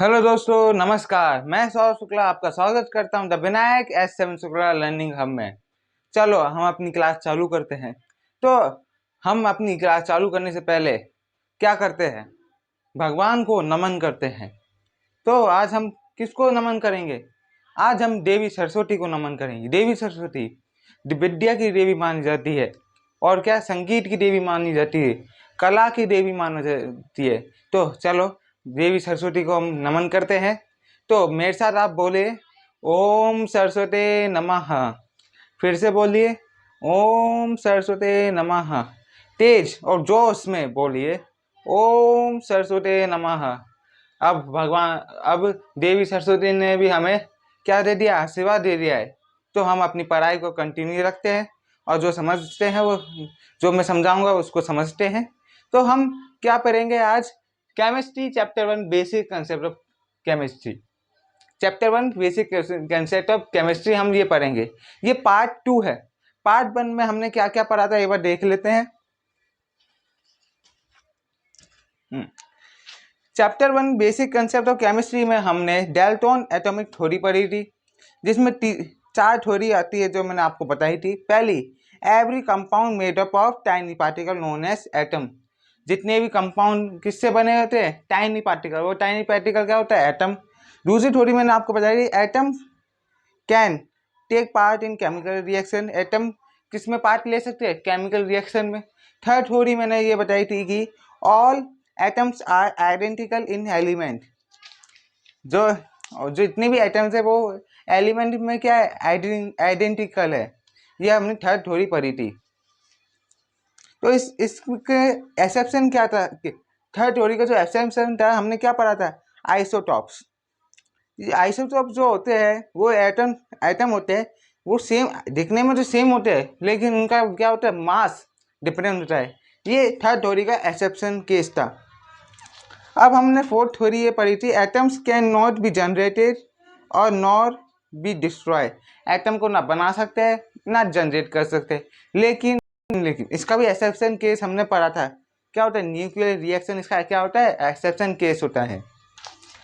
Hello दोस्तों, नमस्कार। मैं सौरभ शुक्ला आपका स्वागत करता हूं the Vinayak S7 Shukla learning hub में। चलो हम अपनी क्लास चालू करते हैं। तो हम अपनी क्लास चालू करने से पहले क्या करते हैं? भगवान को नमन करते हैं। तो आज हम किसको नमन करेंगे? आज हम देवी सरस्वती को नमन करेंगे। देवी सरस्वती विद्या की देवी मानी जाती है, और क्या संगीत की देवी मानी जाती है, कला की देवी मानी जाती है। तो चलो देवी सरस्वती को हम नमन करते हैं। तो मेरे साथ आप बोले, ओम सरस्वती नमः। फिर से बोलिए, ओम सरस्वती नमः। तेज और जोश में बोलिए, ओम सरस्वती नमः। अब देवी सरस्वती ने भी हमें क्या दे दिया? आशीर्वाद दे दिया है। तो हम अपनी पढ़ाई को कंटिन्यू रखते हैं, और जो समझते हैं वो, जो मैं समझाऊंगा उसको समझते हैं। तो हम क्या पढ़ेंगे आज? Chemistry chapter 1 basic concept of chemistry. Chapter 1 basic concept of chemistry हम ये पढ़ेंगे। ये पार्ट 2 है। पार्ट 1 में हमने क्या क्या पढ़ा था एक बार देख लेते हैं। Chapter 1 basic concept of chemistry में हमने डाल्टन एटॉमिक थ्योरी पढ़ी थी, जिसमें 4 थ्योरी आती है जो मैंने आपको बताई थी। पहली, every compound made up of tiny particle known as atom. जितने भी कंपाउंड किससे बने होते हैं? Tiny particle. वो टाइनी पार्टिकल क्या होता है? एटम। दूसरी थ्योरी मैंने आपको बताई थी, atom can take part in chemical reaction. Atom किस में पार्ट ले सकते हैं? केमिकल रिएक्शन में। थर्ड थ्योरी मैंने ये बताई थी कि all atoms are identical in element. जो जितने भी एटम्स है वो एलिमेंट में क्या है? आइडेंटिकल है। ये हमने थर्ड थ्योरी पढ़ी थी। तो इसके एक्सेप्शन क्या था? थर्ड थ्योरी का जो एक्सेप्शन था, हमने क्या पढ़ा था? आइसोटॉप्स। आइसोटॉप जो होते हैं वो एटम होते हैं। वो सेम दिखने में तो सेम होते हैं, लेकिन उनका क्या होता है? मास डिफरेंट होता है। ये थर्ड थ्योरी का एक्सेप्शन केस था। अब हमने फोर्थ थ्योरी ये पढ़ी थी, atoms can not be generated और नॉर बी डिस्ट्रॉय। एटम को ना बना सकते हैं ना जनरेट कर सकते, लेकिन इसका भी एक्सेप्शन केस हमने पढ़ा था। क्या होता है? न्यूक्लियर रिएक्शन इसका क्या होता है? एक्सेप्शन केस होता है।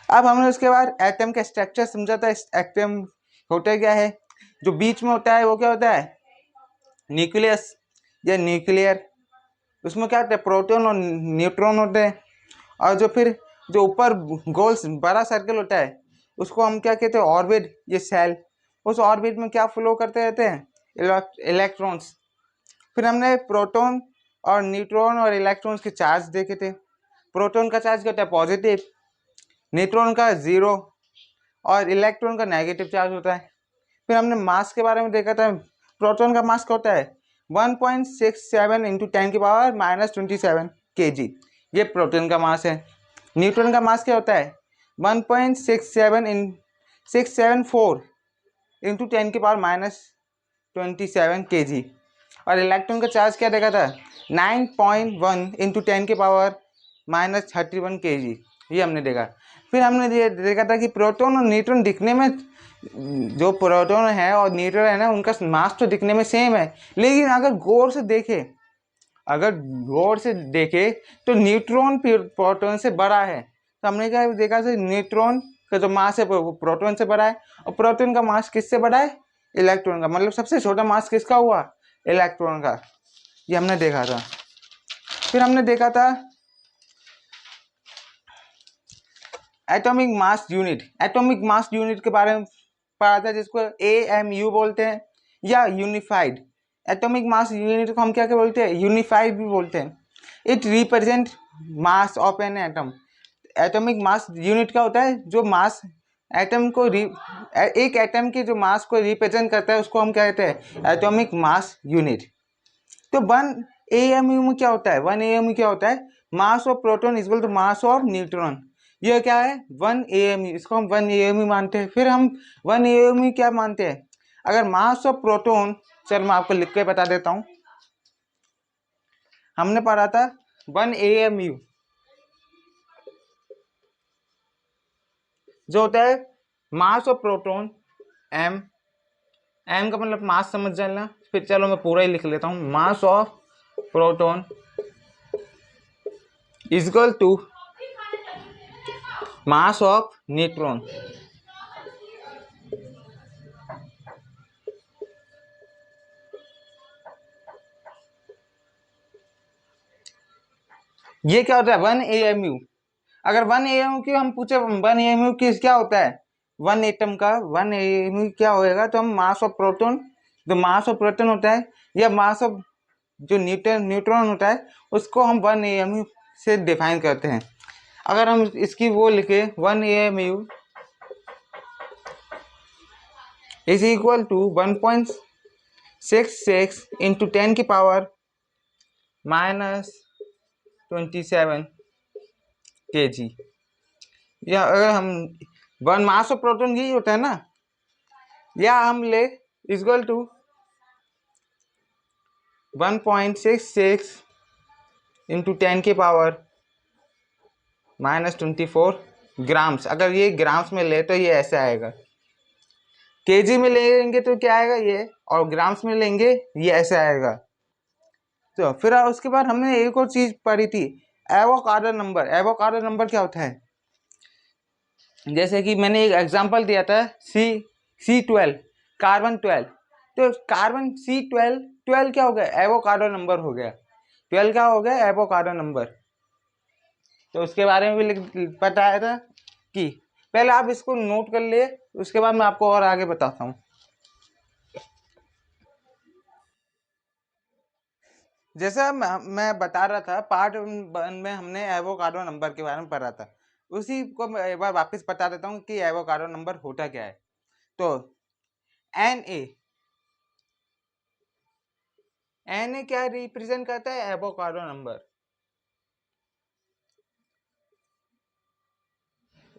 अब हमने उसके बाद एटम का स्ट्रक्चर समझा था। एटम होता क्या है? जो बीच में होता है वो क्या होता है? न्यूक्लियस या न्यूक्लियर। उसमें क्या होता है? प्रोटॉन और न्यूट्रॉन होते हैं। और जो ऊपर गोल बड़ा सर्कल होता है उसको हम क्या कहते हैं? ऑर्बिट। ये सेल, उस ऑर्बिट में क्या फ्लो करते रहते हैं? इलेक्ट्रॉन्स। फिर हमने प्रोटॉन और न्यूट्रॉन और इलेक्ट्रॉन्स के चार्ज देखे थे। प्रोटॉन का चार्ज क्या होता है? पॉजिटिव। न्यूट्रॉन का 0 और इलेक्ट्रॉन का नेगेटिव चार्ज होता है। फिर हमने मास के बारे में देखा था। प्रोटॉन का मास क्या होता है? 1.67 इंटू 10 की पावर -27 kg। ये प्रोटॉन का मास है। न्यूट्रॉन का मास क्या होता है? 1.674 इंटू 10 की पावर -27 kg। और इलेक्ट्रॉन का चार्ज क्या देखा था? 9.1 इंटू 10 की पावर -31 kg। ये हमने देखा। फिर हमने ये देखा था कि प्रोटॉन और न्यूट्रॉन दिखने में, जो प्रोटॉन है और न्यूट्रॉन है ना, उनका मास तो दिखने में सेम है, लेकिन अगर गौर से देखे तो न्यूट्रॉन प्रोटॉन से बड़ा है। तो हमने क्या देखा? न्यूट्रॉन का जो मास है वो प्रोटॉन से बड़ा है, और प्रोटॉन का मास किससे बड़ा है? इलेक्ट्रॉन का। मतलब सबसे छोटा मास किसका हुआ? इलेक्ट्रॉन का। ये हमने देखा था। फिर हमने देखा था atomic mass unit. Atomic mass unit के बारे में पढ़ा था, जिसको AMU बोलते हैं या यूनिफाइड। एटॉमिक मास यूनिट को हम क्या क्या बोलते हैं? यूनिफाइड भी बोलते हैं। It represent mass of an atom. Atomic mass unit क्या होता है? जो मास एटम को एक एटम के जो मास को रिप्रेजेंट करता है उसको हम क्या कहते हैं? Atomic mass unit. तो 1 AMU में क्या होता है? 1 AMU क्या होता है? Mass of proton equal to mass of neutron. ये क्या है? 1 AMU। इसको हम 1 AMU मानते हैं। फिर हम 1 AMU क्या मानते हैं? अगर मास ऑफ प्रोटॉन, चल मैं आपको लिख के बता देता हूं। हमने पढ़ा था 1 AMU जो होता है mass of proton m। m का मतलब मास समझ जाना। फिर चलो मैं पूरा ही लिख लेता हूं। Mass of proton equal to mass of neutron. ये क्या होता है 1 AMU। अगर 1 AMU की हम पूछे 1 AMU किस क्या होता है, 1 एटम का 1 AMU क्या होएगा, तो हम मास ऑफ प्रोटॉन, जो मास ऑफ प्रोटॉन होता है या मास ऑफ जो न्यूट्रॉन होता है उसको हम 1 AMU से डिफाइन करते हैं। अगर हम इसकी वो लिखे 1 AMU is equal to 1.66 into 10 की पावर -27 kg। या अगर हम वन मास ऑफ प्रोटॉन यही होता है ना, या हम ले इक्वल टू 1.66 इंटू 10 की पावर -24 ग्राम्स। अगर ये ग्राम्स में ले तो ये ऐसे आएगा, केजी में लेंगे तो क्या आएगा ये, और ग्राम्स में लेंगे ये ऐसे आएगा। तो फिर उसके बाद हमने एक और चीज पढ़ी थी, एवोगाड्रो नंबर। एवोगाड्रो नंबर क्या होता है, जैसे कि मैंने एक एग्जांपल दिया था C12 कार्बन 12, तो कार्बन C12 12 क्या हो गया, एवोगाड्रो नंबर हो गया। 12 क्या हो गया, एवोगाड्रो नंबर। तो उसके बारे में भी बताया था कि पहले आप इसको नोट कर लिए, उसके बाद मैं आपको और आगे बताता हूँ। जैसा मैं बता रहा था, पार्ट 1 में हमने एवोगाड्रो नंबर के बारे में पढ़ा था, उसी को मैं एक बार वापस बता देता हूँ कि एवोगाड्रो नंबर होता क्या है। तो Na क्या रिप्रेजेंट करता है, एवोगाड्रो नंबर।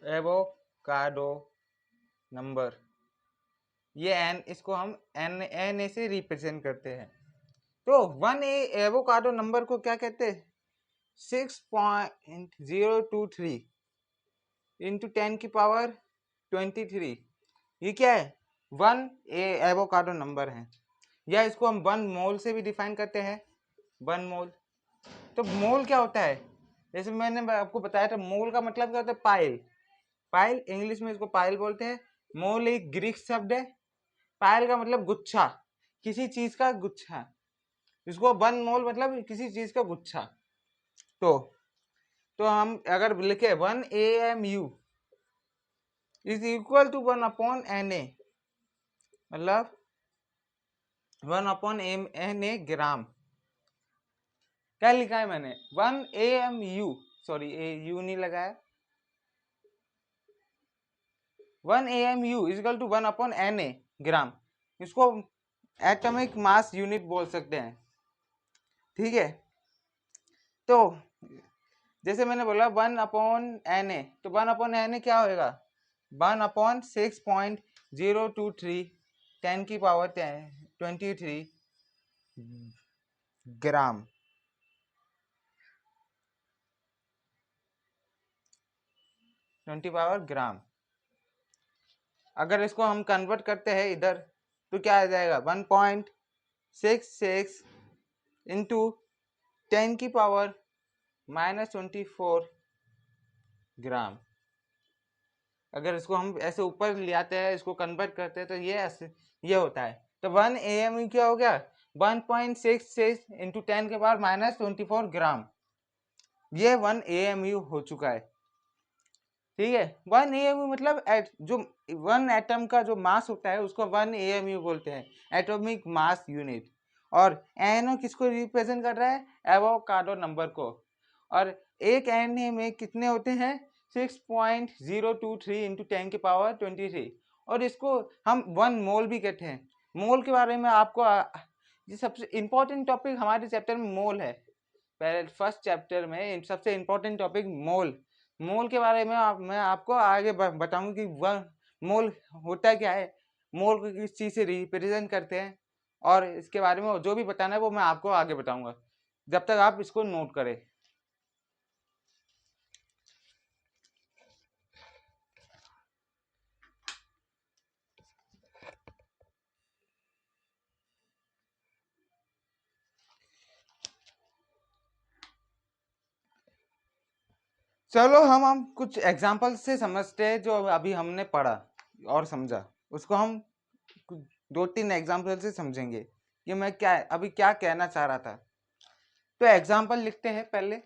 एवोगाड्रो नंबर ये एन, इसको हम Na से रिप्रेजेंट करते हैं। तो 1 एवोगाड्रो नंबर को क्या कहते हैं, 6.023 इंटू 10 की पावर 23। ये क्या है, 1 एवोगाड्रो नंबर है, या इसको हम 1 मोल से भी डिफाइन करते हैं, 1 मोल। तो मोल क्या होता है, जैसे मैंने आपको बताया था, मोल का मतलब क्या होता है, पाइल। पाइल इंग्लिश में इसको पाइल बोलते हैं। मोल एक ग्रीक शब्द है। पाइल का मतलब गुच्छा, किसी चीज का गुच्छा। इसको 1 मोल मतलब किसी चीज का गुच्छा। तो हम अगर लिखे 1 AMU is equal to 1/Na, मतलब 1/Na ग्राम। क्या लिखा है मैंने, 1 AMU, सॉरी यू नहीं लगाया, 1 AMU is equal to 1/Na gram. इसको एटॉमिक मास यूनिट बोल सकते हैं, ठीक है। तो जैसे मैंने बोला 1/Na, तो 1/Na क्या होएगा, 1/6.023 10 की पावर 23 ग्राम। 20 पावर ग्राम। अगर इसको हम कन्वर्ट करते हैं इधर तो क्या आ जाएगा, 1.66 इंटू 10 की पावर -24 ग्राम। अगर इसको हम ऐसे ऊपर ले आते हैं, इसको कन्वर्ट करते हैं, तो ये ऐसे ये होता है। तो 1 AMU क्या हो गया, 1.66 इंटू 10 के पावर -24 ग्राम। ये 1 AMU हो चुका है, ठीक है। 1 AMU मतलब जो 1 एटम का जो मास होता है उसको 1 AMU बोलते हैं, एटॉमिक मास यूनिट। और NO किसको रिप्रेजेंट कर रहा है, एवोगाड्रो नंबर को। और एक Na में कितने होते हैं, 6.023 इंटू 10 की पावर 23। और इसको हम 1 मोल भी कहते हैं। मोल के बारे में आपको ये सबसे इम्पोर्टेंट टॉपिक हमारे चैप्टर में मोल है। पहले फर्स्ट चैप्टर में सबसे इम्पोर्टेंट टॉपिक मोल। मोल के बारे में मैं आपको आगे बताऊंगी कि वह मोल होता क्या है, मोल को किस चीज़ से रिप्रेजेंट करते हैं, और इसके बारे में जो भी बताना है वो मैं आपको आगे बताऊंगा, जब तक आप इसको नोट करें। चलो हम कुछ एग्जाम्पल से समझते हैं जो अभी हमने पढ़ा और समझा, उसको हम 2-3 एग्जाम्पल से समझेंगे कि मैं अभी क्या कहना चाह रहा था। तो एग्जाम्पल लिखते हैं पहले।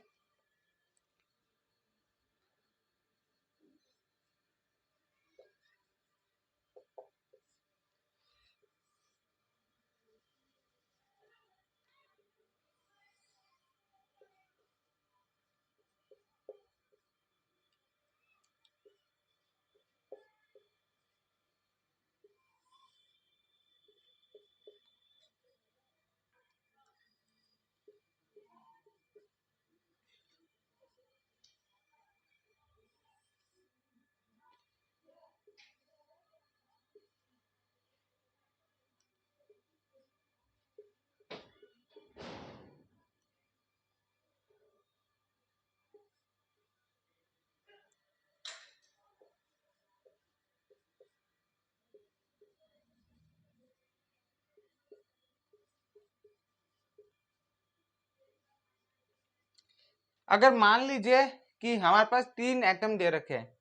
अगर मान लीजिए कि हमारे पास 3 एटम दे रखे हैं,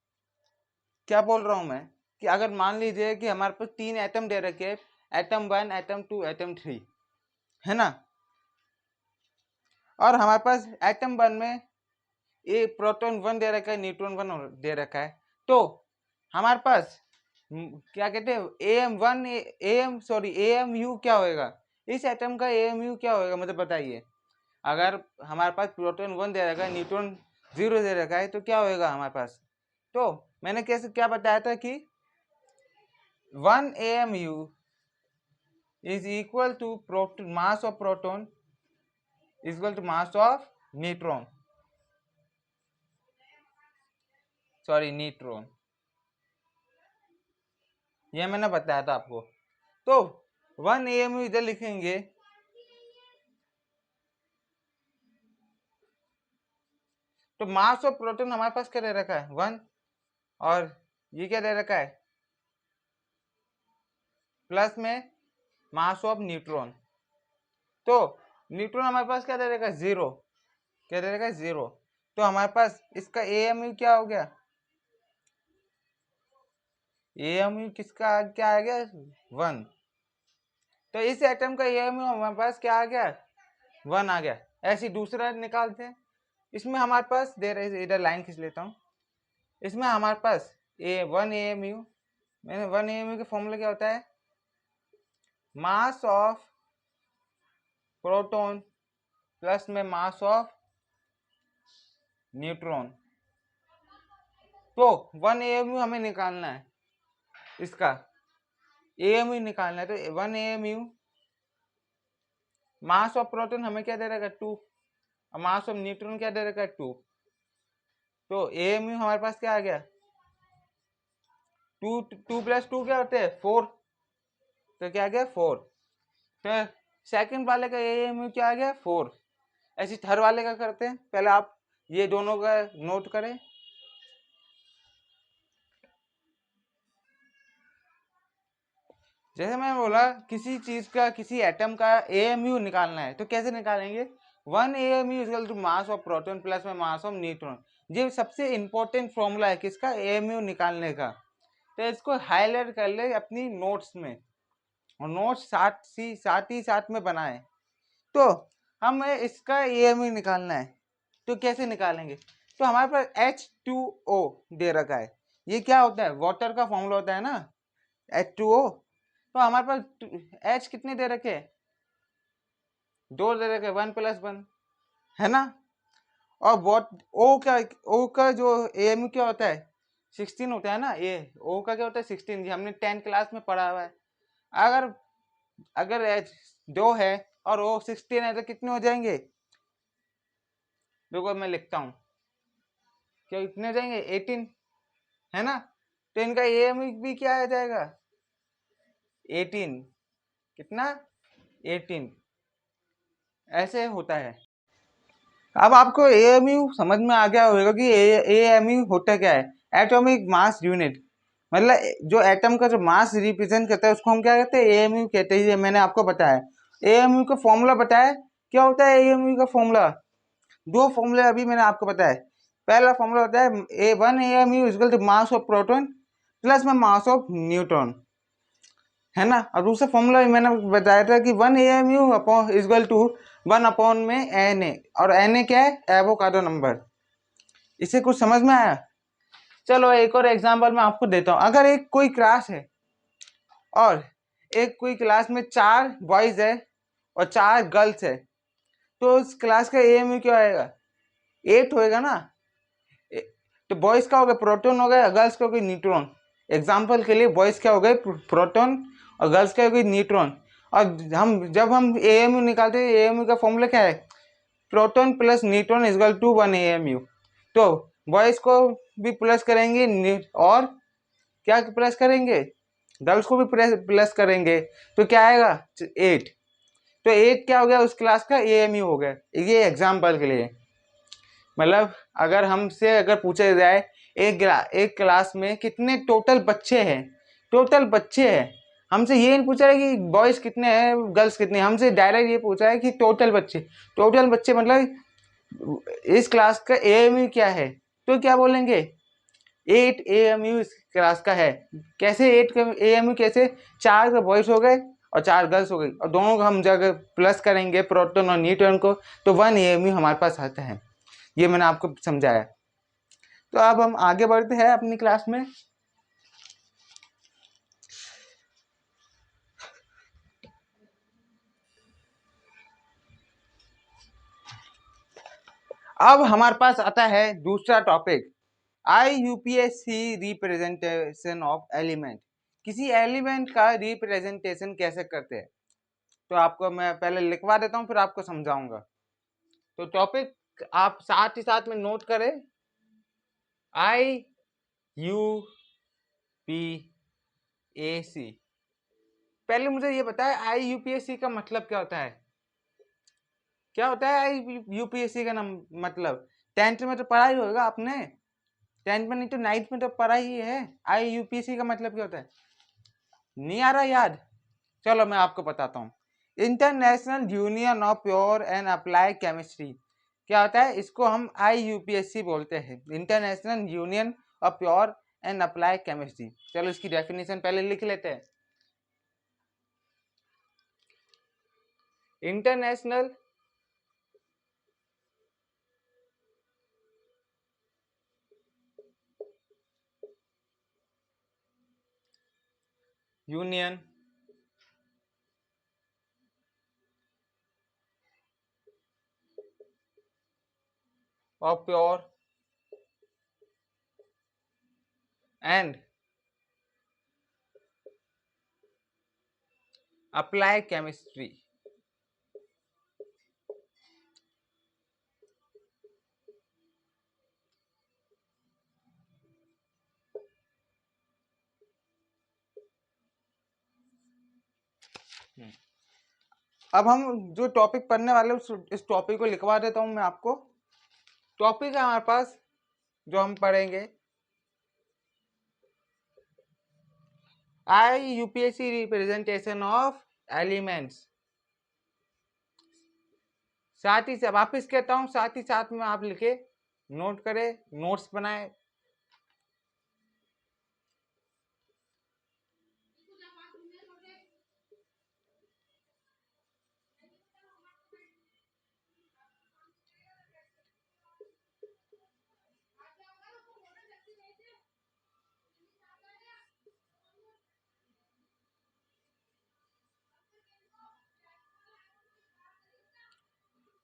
क्या बोल रहा हूं मैं कि अगर मान लीजिए कि हमारे पास 3 एटम दे रखे हैं, एटम 1, एटम 2, एटम 3, है ना। और हमारे पास एटम 1 में ये प्रोटॉन 1 दे रखा है, न्यूट्रॉन 1 दे रखा है। तो हमारे पास क्या कहते हैं एएमयू क्या होएगा, इस एटम का एएमयू क्या होएगा मुझे बताइए। अगर हमारे पास प्रोटॉन 1 दे रखा है, न्यूट्रॉन 0 दे रखा है, तो क्या होएगा हमारे पास। तो मैंने कैसे क्या बताया था कि 1 AMU is equal to mass of proton is equal to mass of neutron, neutron, ये मैंने बताया था आपको। तो 1 AMU इधर लिखेंगे, तो मास ऑफ प्रोटॉन हमारे पास क्या दे रखा है 1, और ये क्या दे रखा है प्लस में मास ऑफ न्यूट्रॉन। तो न्यूट्रॉन हमारे पास क्या दे रखा है 0, क्या दे रखा है 0। तो हमारे पास इसका एएमयू क्या हो गया, एएमयू किसका क्या आ गया 1। तो इस एटम का एएमयू हमारे पास क्या आ गया 1 आ गया। ऐसे दूसरा निकालते हैं, इसमें हमारे पास दे रहे, इधर लाइन खींच लेता हूँ। इसमें हमारे पास 1 AMU, मैंने 1 AMU का फॉर्मूला क्या होता है, मास ऑफ प्रोटॉन प्लस में मास ऑफ न्यूट्रॉन। तो 1 AMU हमें निकालना है, इसका AMU निकालना है। तो 1 AMU मास ऑफ प्रोटॉन हमें क्या दे रखा है 2, और मास ऑफ न्यूट्रॉन क्या दे रखा है 2। तो AMU हमारे पास क्या आ गया 2 प्लस 2 क्या होते हैं 4, तो क्या आ गया 4। तो सेकंड वाले का AMU क्या आ गया 4। ऐसे थर्ड वाले का करते हैं, पहले आप ये दोनों का नोट करें। जैसे मैं बोला किसी चीज का, किसी एटम का AMU निकालना है, तो कैसे निकालेंगे 1 AMU equal to mass of proton plus में मास ऑफ न्यूट्रॉन। ये सबसे इंपॉर्टेंट फॉर्मूला है किसका AMU निकालने का। तो इसको हाईलाइट कर ले अपनी नोट्स में, और नोट्स साथ ही साथ में बनाए। तो हमें इसका AMU निकालना है, तो कैसे निकालेंगे। तो हमारे पास H2O दे रखा है, ये क्या होता है वाटर का फॉर्मूला होता है ना H2O। तो हमारे पास H कितने दे रखे 2 दे रखे 1 प्लस 1, है ना। और O का जो AMU क्या होता है 16 होता है ना, ये O का क्या होता है 16, ये हमने 10 क्लास में पढ़ा हुआ है। अगर H 2 है और O 16 है तो कितने हो जाएंगे, देखो मैं लिखता हूँ, क्या कितने हो जाएंगे 18, है ना। तो इनका AMU भी क्या आ जाएगा 18, कितना 18, ऐसे होता है। अब आपको AMU समझ में आ गया होगा कि AMU होता क्या है, एटॉमिक मास यूनिट। मतलब जो एटम का जो मास रिप्रेजेंट करता है उसको हम क्या कहते हैं AMU कहते हैं। ये मैंने आपको बताया, AMU का फॉर्मूला बताया, क्या होता है AMU का फॉर्मूला। 2 फॉर्मूले अभी मैंने आपको बताया, पहला फॉर्मूला होता है A1 AMU equal to mass of proton plus में मास ऑफ न्यूट्रॉन, है ना। और दूसरा फॉर्मूला मैंने बताया था कि 1 AMU अपॉन इक्वल टू 1 में Na, और Na क्या है, एवोगाड्रो नंबर। इसे कुछ समझ में आया? चलो एक और एग्जांपल मैं आपको देता हूँ। अगर एक कोई क्लास है और एक कोई क्लास में 4 बॉयज है और 4 गर्ल्स है, तो उस क्लास का AMU क्या आएगा, 8 होएगा ना। तो बॉयज का हो गया प्रोटॉन हो गया, गर्ल्स का हो गया न्यूट्रॉन। एग्जाम्पल के लिए बॉयज क्या हो गए प्रोटॉन और गर्ल्स क्या हो गई न्यूट्रॉन। और जब हम AMU निकालते हैं, AMU का फॉर्मूला क्या है, proton plus neutron equal to 1 AMU। तो बॉयज को भी प्लस करेंगे और क्या प्लस करेंगे, गर्ल्स को भी प्लस करेंगे, तो क्या आएगा 8। तो 8 क्या हो गया, उस क्लास का AMU हो गया। ये एग्जाम्पल के लिए, मतलब अगर हमसे अगर पूछा जाए एक क्लास में कितने टोटल बच्चे हैं, टोटल बच्चे हैं, हमसे ये नहीं पूछा है कि बॉयज कितने हैं गर्ल्स कितने हैं, हमसे डायरेक्ट ये पूछा है कि टोटल बच्चे। टोटल बच्चे मतलब इस क्लास का AMU क्या है, तो क्या बोलेंगे 8 AMU इस क्लास का है। कैसे 8 का AMU, कैसे 4 का बॉयज हो गए और 4 गर्ल्स हो गई, और दोनों को हम जगह प्लस करेंगे प्रोटॉन और न्यूट्रॉन को, तो 1 AMU हमारे पास आता है। ये मैंने आपको समझाया। तो अब हम आगे बढ़ते हैं अपनी क्लास में। अब हमारे पास आता है दूसरा topic, IUPAC representation of element. किसी एलिमेंट का रिप्रेजेंटेशन कैसे करते हैं, तो आपको मैं पहले लिखवा देता हूँ फिर आपको समझाऊंगा। तो टॉपिक आप साथ ही साथ में नोट करें, IUPAC। पहले मुझे ये बताया IUPAC का मतलब क्या होता है, क्या होता है IUPAC का मतलब। 10th में तो पढ़ा ही होगा आपने, 10th में नहीं तो 9th में तो पढ़ा ही है। IUPAC का मतलब क्या होता है, नहीं आ रहा याद? चलो मैं आपको बताता हूँ। International union of pure and apply chemistry क्या होता है, इसको हम IUPAC बोलते हैं, international union of pure and apply chemistry. चलो इसकी डेफिनेशन पहले लिख लेते हैं। International union of pure and apply chemistry. अब हम जो टॉपिक पढ़ने वाले इस टॉपिक को लिखवा देता हूं मैं आपको। टॉपिक है हमारे पास जो हम पढ़ेंगे, IUPAC रिप्रेजेंटेशन ऑफ एलिमेंट्स। साथ ही से वापिस कहता हूं, साथ ही साथ में आप लिखे, नोट करें, नोट्स बनाए।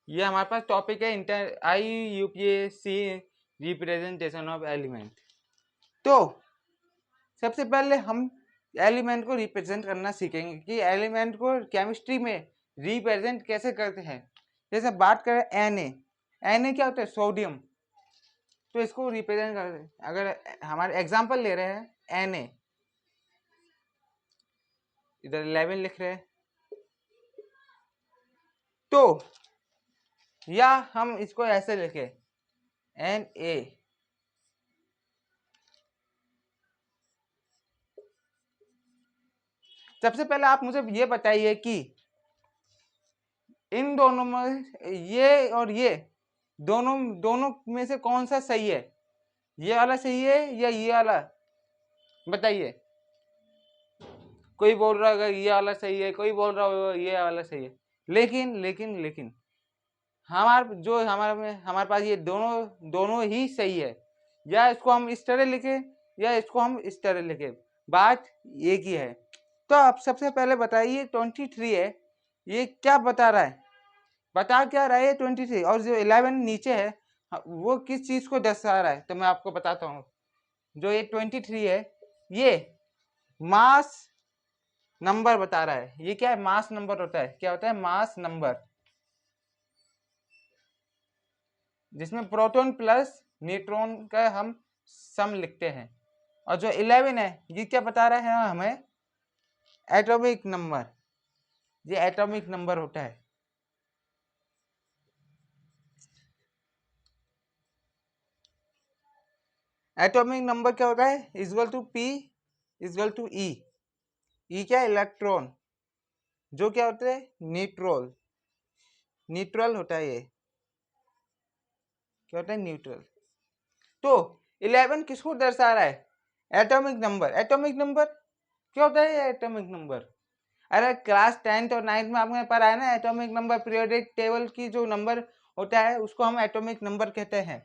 ये हमारे पास टॉपिक है IUPAC रिप्रेजेंटेशन ऑफ एलिमेंट। तो सबसे पहले हम एलिमेंट को रिप्रेजेंट करना सीखेंगे कि एलिमेंट को केमिस्ट्री में रिप्रेजेंट कैसे करते हैं। जैसे बात करें Na क्या होता है, सोडियम। तो इसको रिप्रेजेंट करते हैं, अगर हमारे एग्जांपल ले रहे हैं Na, इधर 11 लिख रहे हैं, तो या हम इसको ऐसे लिखे Na। सबसे पहले आप मुझे ये बताइए कि इन दोनों में ये और ये दोनों दोनों में से कौन सा सही है? ये वाला सही है या ये वाला? बताइए। कोई बोल रहा होगा ये वाला सही है, कोई बोल रहा होगा ये वाला सही है। लेकिन लेकिन लेकिन हमारे पास ये दोनों दोनों ही सही है। या इसको हम इस तरह लिखे या इसको हम इस तरह लिखे, बात एक ही है। तो आप सबसे पहले बताइए 23 है, ये क्या बता रहा है? बता क्या रहा है 23? और जो 11 नीचे है वो किस चीज को दर्शा रहा है? तो मैं आपको बताता हूँ। जो ये 23 है ये मास नंबर बता रहा है। ये क्या है? मास नंबर होता है। क्या होता है? मास नंबर, जिसमें प्रोटॉन प्लस न्यूट्रॉन का हम सम लिखते हैं। और जो 11 है ये क्या बता रहा है हमें? Atomic number. ये एटॉमिक नंबर होता है। एटॉमिक नंबर क्या होता है? Equal to P equal to E. E क्या है? इलेक्ट्रॉन। जो क्या होता है? न्यूट्रल। न्यूट्रल होता है ये। क्या होता है? न्यूट्रल। तो 11 किसको दर्शा रहा है? Atomic number. एटॉमिक नंबर क्या होता है? एटॉमिक नंबर, अरे क्लास 10th और 9th में आपने पढ़ा है ना, एटॉमिक नंबर पीरियोडिक टेबल की जो नंबर होता है उसको हम एटॉमिक नंबर कहते हैं।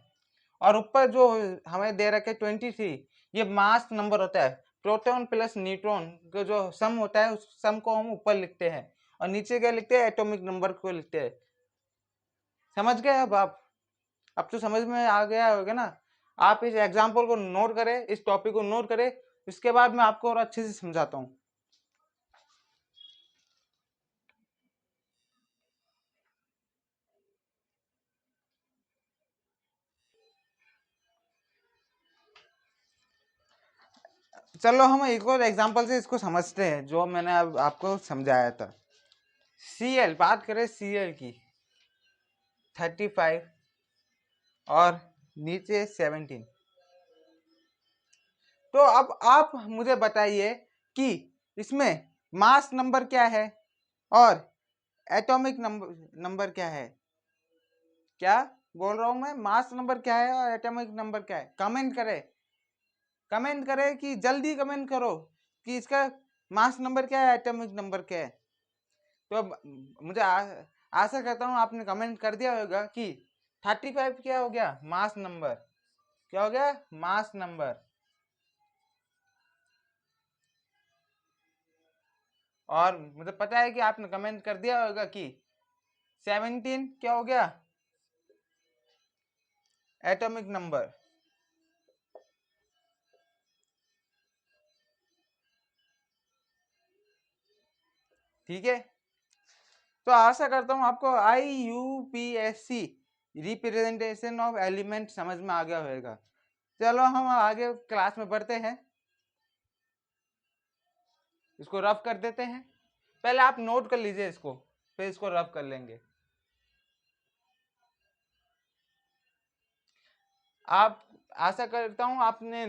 और ऊपर जो हमें दे रखे 23, ये मास नंबर होता है। प्रोटॉन प्लस न्यूट्रॉन का जो सम होता है उस सम को हम ऊपर लिखते हैं, और नीचे क्या लिखते हैं? एटॉमिक नंबर को लिखते हैं। समझ गए अब आप? अब तो समझ में आ गया होगा ना। आप इस एग्जाम्पल को नोट करें, इस टॉपिक को नोट करें, इसके बाद मैं आपको और अच्छे से समझाता हूँ। चलो हम एक और एग्जाम्पल से इसको समझते हैं जो मैंने अब आपको समझाया था। Cl, बात करें Cl की, 35 और नीचे 17। तो अब आप मुझे बताइए कि इसमें मास नंबर क्या है और एटॉमिक नंबर क्या है? क्या बोल रहा हूं मैं? मास नंबर क्या है और एटॉमिक नंबर क्या है? कमेंट करें, कमेंट करें कि जल्दी कमेंट करो कि इसका मास नंबर क्या है, एटॉमिक नंबर क्या है। तो अब मुझे आशा करता हूँ आपने कमेंट कर दिया होगा कि 35 क्या हो गया? Mass number. क्या हो गया? Mass number. और मुझे पता है कि आपने कमेंट कर दिया होगा कि 17 क्या हो गया? Atomic number. ठीक है, तो आशा करता हूँ आपको IUPAC रिप्रेजेंटेशन ऑफ एलिमेंट समझ में आ गया होगा। चलो हम आगे क्लास में बढ़ते हैं, इसको रफ कर देते हैं। पहले आप नोट कर लीजिए इसको, फिर इसको रफ कर लेंगे। आप, आशा करता हूँ आपने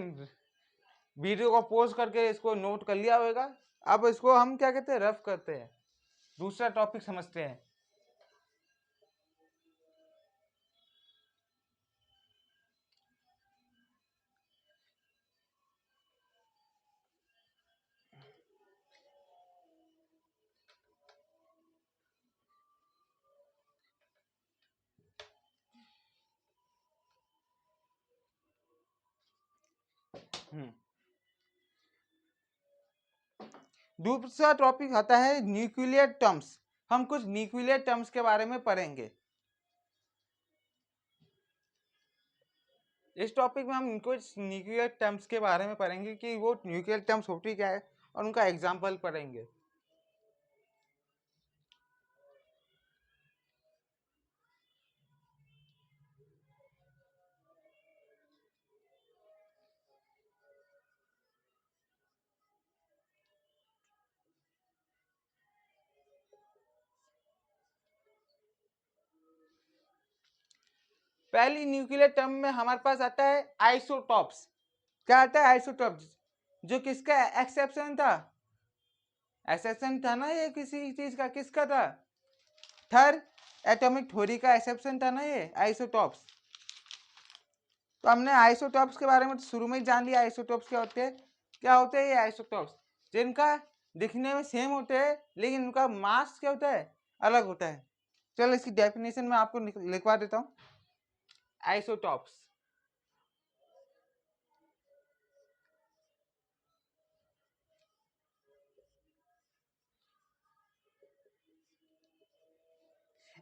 वीडियो को पॉज करके इसको नोट कर लिया होगा। अब इसको हम क्या कहते हैं? रफ करते हैं, दूसरा टॉपिक समझते हैं। दूसरा टॉपिक आता है न्यूक्लियर टर्म्स। हम कुछ न्यूक्लियर टर्म्स के बारे में पढ़ेंगे। इस टॉपिक में हम कुछ न्यूक्लियर टर्म्स के बारे में पढ़ेंगे कि वो न्यूक्लियर टर्म्स होती क्या है और उनका एग्जाम्पल पढ़ेंगे। पहली न्यूक्लियर टर्म में हमारे पास आता है आइसोटॉप्स। क्या आता है? आइसोटॉप्स। जो किसका एक्सेप्शन था? एक्सेप्शन था ना ये किसी चीज का, किसका था? थर एटॉमिक थ्योरी का एक्सेप्शन था ना ये आइसोटॉप्स। तो हमने आइसोटॉप्स के बारे में तो शुरू में ही जान लिया आइसोटॉप्स क्या होते हैं। क्या होते हैं ये आइसोटॉप्स? जिनका दिखने में सेम होते हैं लेकिन उनका मास क्या होता है, अलग होता है। चलो इसकी डेफिनेशन में आपको लिखवा देता हूँ। Isotopes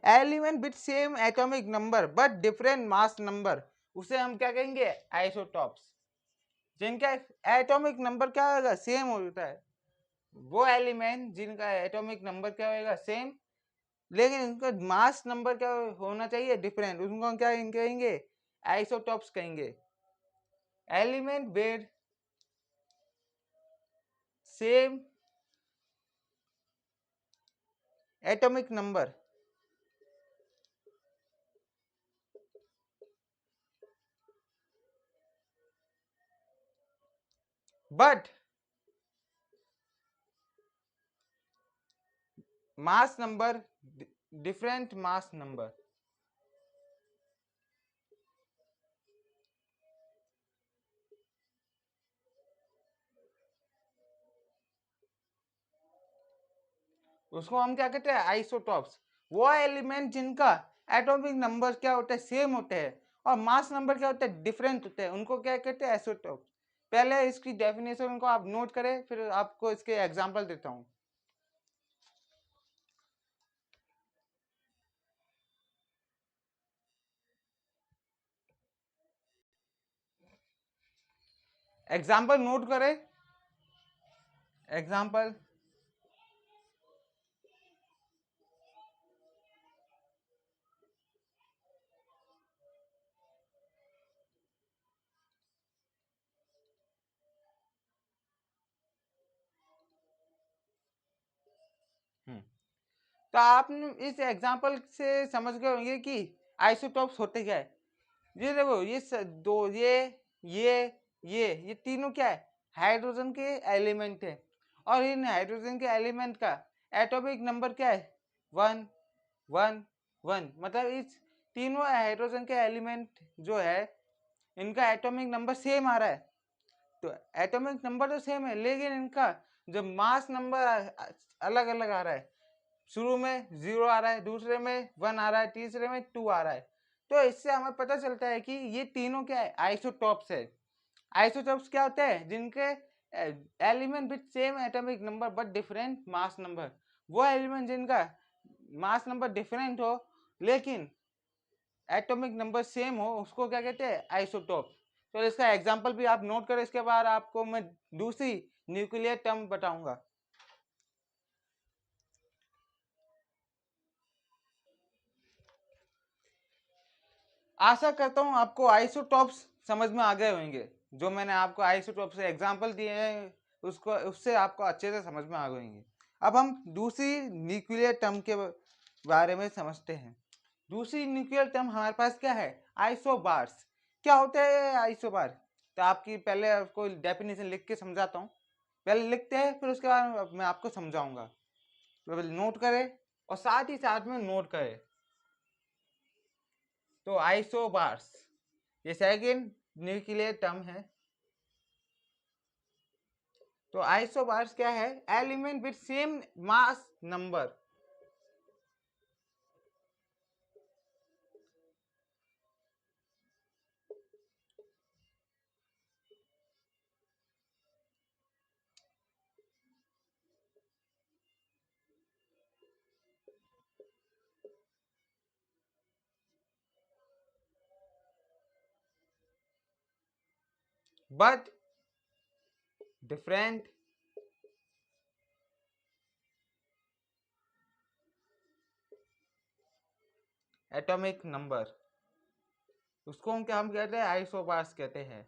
element with same atomic number but different mass number, उसे हम क्या कहेंगे, आइसोटॉप्स। जिनका एटॉमिक नंबर क्या होगा, सेम होता है, वो एलिमेंट जिनका एटॉमिक नंबर क्या होगा, सेम, लेकिन उनका मास नंबर क्या होना चाहिए, डिफरेंट, उनको हम क्या कहेंगे, आइसोटॉप्स कहेंगे। Element with same atomic number but mass number different mass number. उसको हम क्या कहते हैं, आइसोटॉप्स। वो एलिमेंट जिनका एटॉमिक नंबर क्या होता है, सेम होते हैं, और मास नंबर क्या होता है, डिफरेंट होते हैं, उनको क्या कहते हैं, आइसोटॉप्स। पहले इसकी डेफिनेशन को आप नोट करें, फिर आपको इसके एग्जांपल देता हूं। एग्जाम्पल नोट करें, एग्जाम्पल। तो आप इस एग्जाम्पल से समझ गए होंगे कि आइसोटॉप्स होते क्या है। ये देखो, दो ये तीनों क्या है, हाइड्रोजन के एलिमेंट है, और इन हाइड्रोजन के एलिमेंट का एटॉमिक नंबर क्या है, 1 1 1। मतलब इस तीनों हाइड्रोजन के एलिमेंट जो है, इनका एटॉमिक नंबर सेम आ रहा है। तो एटॉमिक नंबर तो सेम है, लेकिन इनका जो मास नंबर अलग अलग आ रहा है। शुरू में 0 आ रहा है, दूसरे में 1 आ रहा है, तीसरे में 2 आ रहा है। तो इससे हमें पता चलता है कि ये तीनों क्या है, आइसोटॉप्स है। आइसोटॉप्स क्या होते हैं, जिनके element with same atomic number but different mass number. वो एलिमेंट जिनका मास नंबर डिफरेंट हो लेकिन एटॉमिक नंबर सेम हो, उसको क्या कहते हैं, आइसोटॉप। तो इसका एग्जांपल भी आप नोट करें, इसके बाद आपको मैं दूसरी न्यूक्लियर टर्म बताऊंगा। आशा करता हूं आपको आइसोटॉप्स समझ में आ गए होंगे। जो मैंने आपको आइसोटॉप से एग्जांपल दिए हैं, उसको उससे आपको अच्छे से समझ में आ गए होंगे। अब हम दूसरी न्यूक्लियर टर्म के बारे में समझते हैं। दूसरी न्यूक्लियर टर्म हमारे पास क्या है, आइसोबार्स। क्या होता है आइसोबार? तो आपकी पहले आपको डेफिनेशन लिख के समझाता हूँ। पहले लिखते हैं, फिर उसके बाद मैं आपको समझाऊंगा। तो नोट करें, और साथ ही साथ में नोट करें। तो आइसोबार्स ये सेकेंड न्यूक्लियर टर्म है। तो आइसोबार्स क्या है, element with same mass number. But different atomic number, उसको हम कहते हैं आइसोबार्स कहते हैं।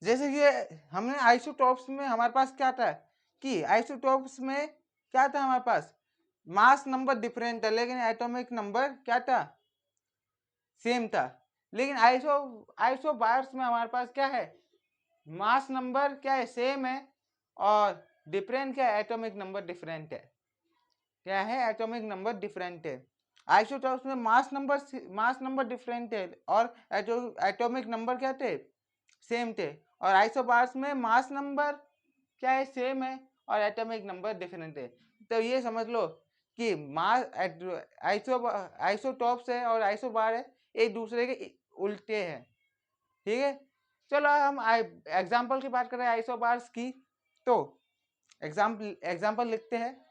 जैसे कि हमने आइसोटॉप्स में हमारे पास क्या था, कि आइसोटॉप्स में क्या था, हमारे पास मास नंबर डिफरेंट था, लेकिन एटॉमिक नंबर क्या था, सेम था। लेकिन आइसोबार्स में हमारे पास क्या है, मास नंबर क्या है, सेम है, और डिफरेंट क्या है, एटॉमिक नंबर डिफरेंट है। क्या है, एटॉमिक नंबर डिफरेंट है। आइसोटॉप्स में मास नंबर डिफरेंट है और एटॉमिक नंबर क्या थे, सेम थे। और आइसोबार्स में मास नंबर क्या है, सेम है और एटॉमिक नंबर डिफरेंट है। तो ये समझ लो कि मास आइसोटॉप्स है और आइसोबार है एक दूसरे के उल्टे हैं। ठीक है, चलो हम एग्जाम्पल की बात करें आइसोबार्स की, तो एग्जाम्पल लिखते हैं।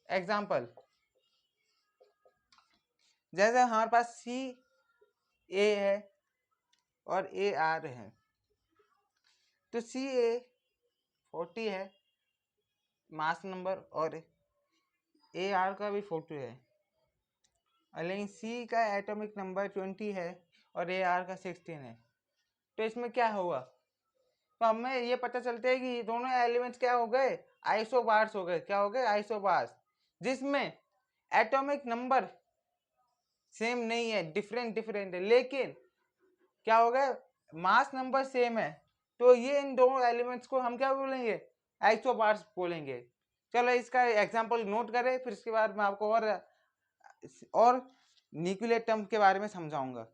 एग्जाम्पल जैसे हमारे पास सी ए है और ए आर है, तो सी ए 40 है मास नंबर और ए आर का भी 40 है, और लेकिन सी का एटॉमिक नंबर 20 है और ए आर का 16 है। तो इसमें क्या होगा, तो हमें ये पता चलता है कि दोनों एलिमेंट्स क्या हो गए, आइसोबार्स हो गए। क्या हो गए, आइसोबार्स, जिसमें एटॉमिक नंबर सेम नहीं है, डिफरेंट है, लेकिन क्या हो गया, मास नंबर सेम है। तो ये इन दोनों एलिमेंट्स को हम क्या बोलेंगे, आइसोबार्स बोलेंगे। चलो इसका एग्जांपल नोट करें, फिर इसके बाद मैं आपको और न्यूक्लियर टर्म के बारे में समझाऊंगा।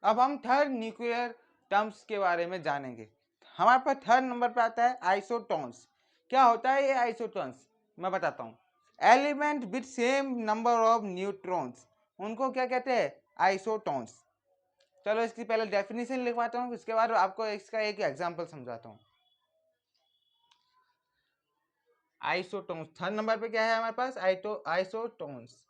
अब हम थर्ड न्यूक्लियर टर्म्स के बारे में जानेंगे। हमारे पास थर्ड नंबर पे आता है आइसोटोन्स। क्या होता है ये आइसोटोन्स, मैं बताता हूँ। Element with same number of neutrons, उनको क्या कहते हैं, आइसोटोन्स। चलो इसकी पहले डेफिनेशन लिखवाता हूँ, इसके बाद आपको इसका एक एग्जांपल समझाता हूँ। आइसोटोन्स थर्ड नंबर पे क्या है हमारे पास, isotones.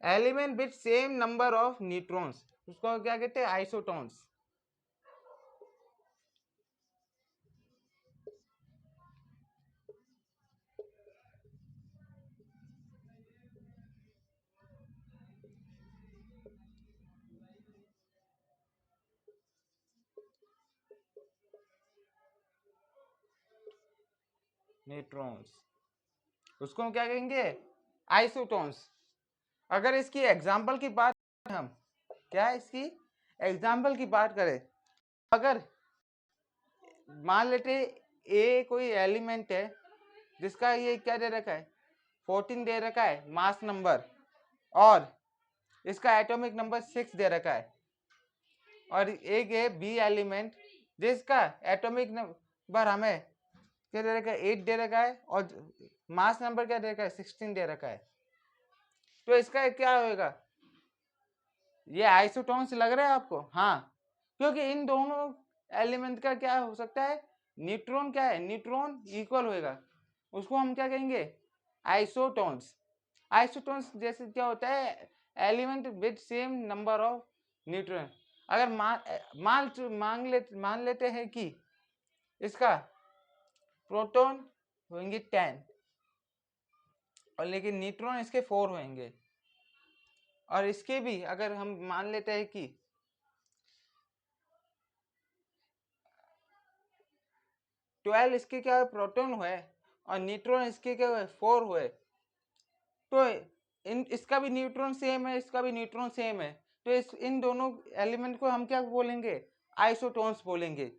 Element with same number of neutrons, उसको क्या कहते हैं, आइसोटोन्स। न्यूट्रॉन्स, उसको हम क्या कहेंगे, आइसोटोन्स। अगर इसकी एग्जांपल की बात, हम क्या है इसकी एग्जांपल की बात करें, अगर मान लेते ए कोई एलिमेंट है जिसका ये क्या दे रखा है, 14 दे रखा है मास नंबर, और इसका एटॉमिक नंबर 6 दे रखा है, और एक है बी एलिमेंट जिसका एटॉमिक नंबर हमें क्या दे रखा है, 8 दे रखा है, और मास नंबर क्या दे रखा है, 16 दे रखा है। तो इसका क्या होगा, ये आइसोटोन्स लग रहा है आपको, हाँ, क्योंकि इन दोनों एलिमेंट का क्या हो सकता है, न्यूट्रॉन क्या है, न्यूट्रॉन इक्वल होएगा, उसको हम क्या कहेंगे, आइसोटोन्स। आइसोटोन्स जैसे क्या होता है, element with same number of neutron. अगर मान लेते हैं कि इसका प्रोटॉन होंगे 10 और लेकिन न्यूट्रॉन इसके 4 होंगे, और इसके भी अगर हम मान लेते हैं कि 12 इसके क्या प्रोटॉन हुए और न्यूट्रॉन इसके क्या हुए, 4 हुए, तो इसका भी न्यूट्रॉन सेम है, इसका भी न्यूट्रॉन सेम है, तो इन दोनों एलिमेंट को हम क्या बोलेंगे, आइसोटोन्स बोलेंगे।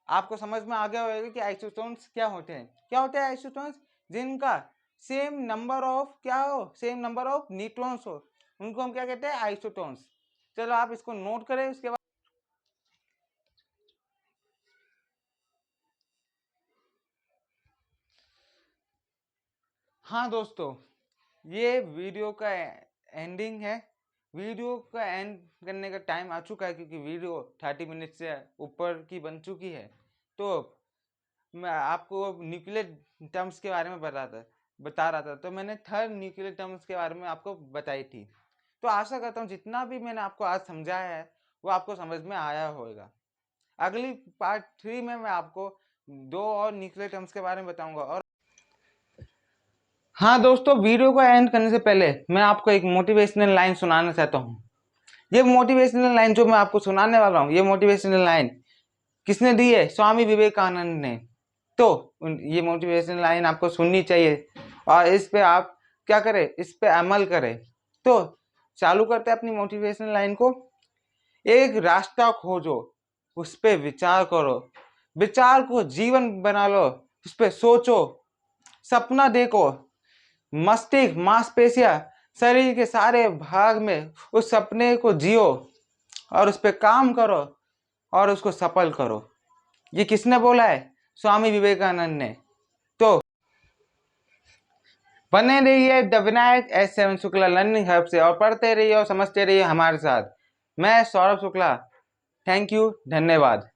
आपको समझ में आ गया होगा कि आइसोटोन्स क्या होते हैं। क्या होते हैं आइसोटोन्स, जिनका सेम नंबर ऑफ क्या हो, सेम नंबर ऑफ न्यूट्रॉन्स हो, उनको हम क्या कहते हैं, आइसोटोन्स। चलो आप इसको नोट करें, उसके बाद हाँ दोस्तों, ये वीडियो का एंडिंग है। वीडियो का एंड करने का टाइम आ चुका है, क्योंकि वीडियो 30 मिनट से ऊपर की बन चुकी है। तो मैं आपको न्यूक्लियर टर्म्स के बारे में बता रहा था, तो मैंने थर्ड न्यूक्लियर टर्म्स के बारे में आपको बताई थी। तो आशा करता हूँ जितना भी मैंने आपको आज समझाया है वो आपको समझ में आया होगा। अगली पार्ट 3 में मैं आपको 2 और न्यूक्लियर टर्म्स के बारे में बताऊंगा। और हाँ दोस्तों, वीडियो को एंड करने से पहले मैं आपको एक मोटिवेशनल लाइन सुनाना चाहता हूँ। ये मोटिवेशनल लाइन जो मैं आपको सुनाने वाला हूँ, ये मोटिवेशनल लाइन किसने दी है? स्वामी विवेकानंद ने। तो ये मोटिवेशन लाइन आपको सुननी चाहिए और इस पे आप क्या करें, इस पे अमल करें। तो चालू करते हैं अपनी मोटिवेशन लाइन को। एक रास्ता खोजो, उस पे विचार करो, विचार को जीवन बना लो, उस पे सोचो, सपना देखो, मस्तिष्क मांसपेशियां शरीर के सारे भाग में उस सपने को जियो और उस पे काम करो और उसको सफल करो। ये किसने बोला है? स्वामी विवेकानंद ने। तो बने रहिए the Vinayak S7 Shukla learning hub से और पढ़ते रहिए और समझते रहिए हमारे साथ। मैं सौरभ शुक्ला, थैंक यू, धन्यवाद।